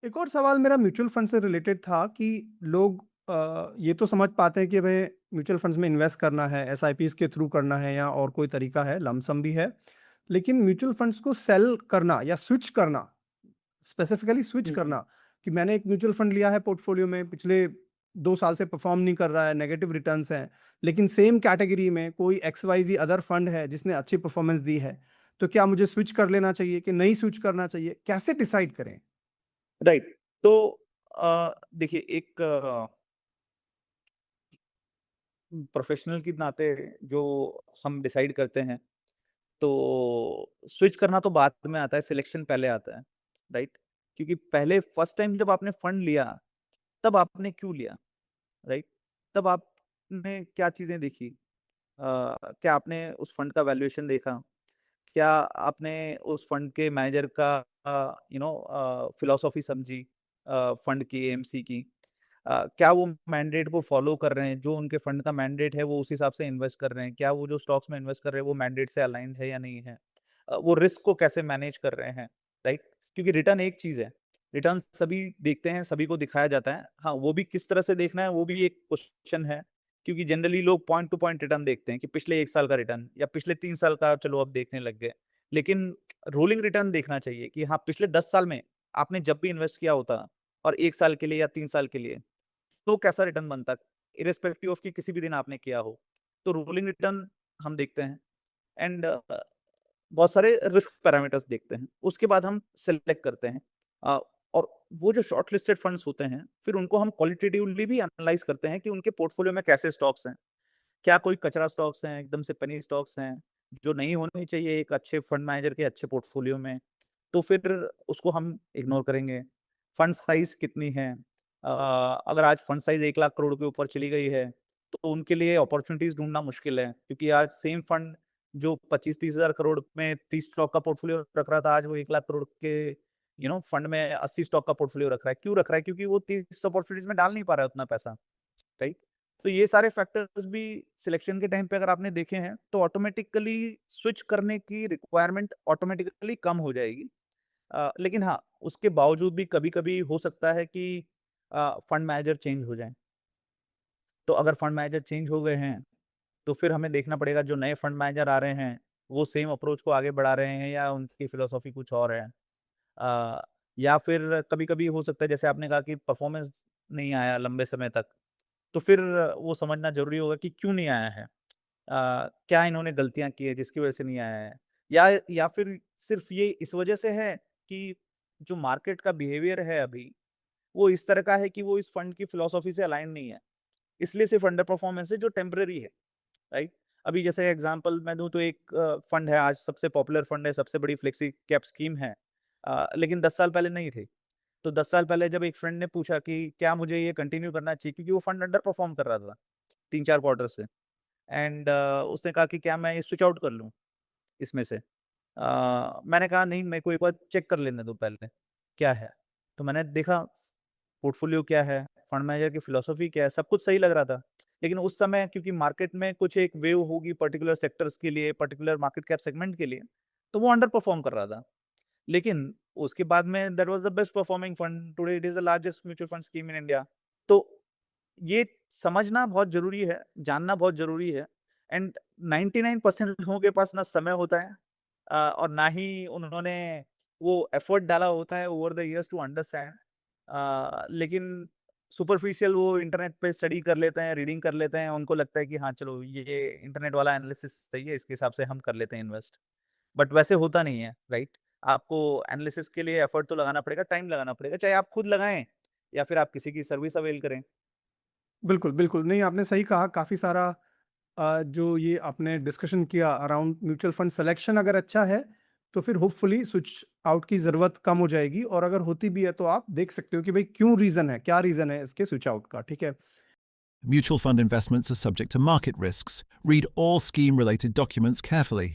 एक और सवाल मेरा म्यूचुअल फंड से रिलेटेड था कि लोग ये तो समझ पाते हैं कि हमें म्यूचुअल फंड्स में इन्वेस्ट करना है, एसआईपीज़ के थ्रू करना है या और कोई तरीका है, लमसम भी है। लेकिन म्यूचुअल फंड्स को सेल करना या स्विच करना, स्पेसिफिकली स्विच हुँ, हुँ। करना कि मैंने एक म्यूचुअल फंड लिया है पोर्टफोलियो में, पिछले 2 साल से परफॉर्म नहीं कर रहा है, नेगेटिव रिटर्न्स हैं, लेकिन सेम कैटेगरी में कोई एक्सवाईज़ी अदर फंड है जिसने अच्छी परफॉर्मेंस दी है, तो क्या मुझे स्विच कर लेना चाहिए कि नहीं स्विच करना चाहिए? कैसे डिसाइड करें? राइट। तो देखिए एक प्रोफ़ेशनल के नाते जो हम डिसाइड करते हैं, तो स्विच करना तो बाद में आता है, सिलेक्शन पहले आता है, राइट? क्योंकि पहले फर्स्ट टाइम जब आपने फंड लिया, तब आपने क्यों लिया, राइट? तब आपने क्या चीज़ें देखी? क्या आपने उस फंड का वैल्यूएशन देखा? क्या आपने उस फंड के मैनेजर का फिलॉसफी समझी फंड की, एएमसी की? क्या वो मैंडेट को फॉलो कर रहे हैं? जो उनके फंड का मैंडेट है, वो उस हिसाब से इन्वेस्ट कर रहे हैं? क्या वो जो स्टॉक्स में इन्वेस्ट कर रहे हैं, वो मैंडेट से अलाइन्ड है या नहीं है? वो रिस्क को कैसे मैनेज कर रहे हैं, राइट? क्योंकि रिटर्न एक चीज़ है, रिटर्न सभी देखते हैं, सभी को दिखाया जाता है। हाँ, वो भी किस तरह से देखना है, वो भी एक क्वेश्चन है, क्योंकि जनरली लोग पॉइंट टू पॉइंट रिटर्न देखते हैं कि पिछले 1 साल का रिटर्न या पिछले 3 साल का चलो अब देखने लग गए। लेकिन रोलिंग रिटर्न देखना चाहिए कि हाँ, पिछले 10 साल में आपने जब भी इन्वेस्ट किया होता और 1 साल के लिए या 3 साल के लिए, तो कैसा रिटर्न बनता, इर्रेस्पेक्टिव ऑफ कि किसी भी दिन आपने किया हो। तो रोलिंग रिटर्न हम देखते हैं एंड बहुत सारे रिस्क पैरामीटर्स देखते हैं। उसके बाद हम सेलेक्ट करते हैं अ, और वो जो शॉर्ट लिस्टेड फंड्स होते हैं, फिर उनको हम क्वालिटेटिवली भी एनालाइज़ करते हैं कि उनके पोर्टफोलियो में कैसे स्टॉक्स हैं। क्या कोई कचरा स्टॉक्स हैं, एकदम से पेनी स्टॉक्स हैं, जो नहीं होने चाहिए एक अच्छे फंड मैनेजर के अच्छे पोर्टफोलियो में, तो फिर उसको हम इग्नोर करेंगे। फंड साइज़ कितनी है? अगर आज फंड साइज़ 1 लाख करोड़ के ऊपर चली गई है, तो उनके लिए अपॉर्च्युनिटीज़ ढूँढना मुश्किल है, क्योंकि आज सेम फंड जो 25-30 हज़ार करोड़ में 30 स्टॉक का पोर्टफोलियो रख रहा था, आज वो 1 लाख करोड़ के फंड में 80 स्टॉक का पोर्टफोलियो रख रहा है। क्यों रख रहा है? क्योंकि वो 30 अपॉर्च्युनिटीज़ में डाल नहीं पा रहा है उतना पैसा, राइट? तो ये सारे फैक्टर्स भी सिलेक्शन के टाइम पे अगर आपने देखे हैं, तो ऑटोमैटिकली स्विच करने की रिक्वायरमेंट ऑटोमैटिकली कम हो जाएगी। लेकिन हाँ, उसके बावजूद भी कभी-कभी हो सकता है कि फंड मैनेजर चेंज हो जाएँ। तो अगर फंड मैनेजर चेंज हो गए हैं, तो फिर हमें देखना पड़ेगा जो नए फंड मैनेजर आ रहे हैं, वो सेम अप्रोच को आगे बढ़ा रहे हैं या उनकी फिलॉसफी कुछ और है। अ, या फिर कभी-कभी हो सकता है जैसे आपने कहा कि परफॉर्मेंस नहीं आया लंबे समय तक, तो फिर वो समझना ज़रूरी होगा कि क्यों नहीं आया है। क्या इन्होंने गलतियाँ की हैं जिसकी वजह से नहीं आया है? या फिर सिर्फ़ ये इस वजह से है कि जो मार्केट का बिहेवियर है अभी, वो इस तरह का है कि वो इस फंड की फिलॉसफी से अलाइन नहीं है। इसलिए सिर्फ़ अंडर परफॉर्मेंस है जो टेम्परेरी है, राइट? अभी जैसे एग्ज़ाम्पल मैं दूँ तो एक फंड है, आज सबसे पॉपुलर फंड है, सबसे बड़ी फ्लेक्सी कैप स्कीम है। लेकिन 10 साल पहले नहीं थी। तो 10 साल पहले जब एक फ्रेंड ने पूछा कि क्या मुझे ये कंटिन्यू करना चाहिए, क्योंकि वो फंड अंडर परफॉर्म कर रहा था 3-4 क्वार्टर से, एंड उसने कहा कि क्या मैं ये स्विच आउट कर लूँ इसमें से? मैंने कहा नहीं, मेरे को एक बार चेक कर लेने दो पहले, क्या है? तो मैंने देखा पोर्टफोलियो क्या है, फंड मैनेजर की फिलॉसफी क्या है, सब कुछ सही लग रहा था। लेकिन उस समय क्योंकि मार्केट में कुछ एक वेव होगी पर्टिकुलर सेक्टर्स के लिए, पर्टिकुलर मार्केट कैप सेगमेंट के लिए, तो वो अंडर परफॉर्म कर रहा था। लेकिन उसके बाद में that was the best performing fund, today it is the largest mutual fund scheme in India. तो ये समझना बहुत ज़रूरी है, जानना बहुत ज़रूरी है एंड 99% लोगों के पास ना समय होता है और ना ही उन्होंने वो एफर्ट डाला होता है over the years to understand. लेकिन सुपरफिशियल वो इंटरनेट पे स्टडी कर लेते हैं, रीडिंग कर लेते हैं, उनको लगता है कि हाँ, चलो ये इंटरनेट वाला एनालिसिस सही है, इसके हिसाब से हम कर लेते हैं इन्वेस्ट। बट वैसे होता नहीं है, राइट? आपको एनालिसिस के लिए एफर्ट तो लगाना पड़ेगा, टाइम लगाना पड़ेगा, चाहे आप खुद लगाएँ या फिर आप किसी की सर्विस अवेल करें। बिल्कुल, बिल्कुल। नहीं, आपने सही कहा, काफ़ी सारा जो ये आपने डिस्कशन किया अराउंड म्यूचुअल फंड सिलेक्शन अगर अच्छा है, तो फिर होपफुली स्विच आउट की ज़रूरत कम हो जाएगी और अगर होती भी है तो आप देख सकते हो कि भई क्यों रीज़न है, क्या रीज़न है इसके स्विच आउट का, ठीक है? Mutual fund investments are subject to market risks. Read all scheme related documents carefully.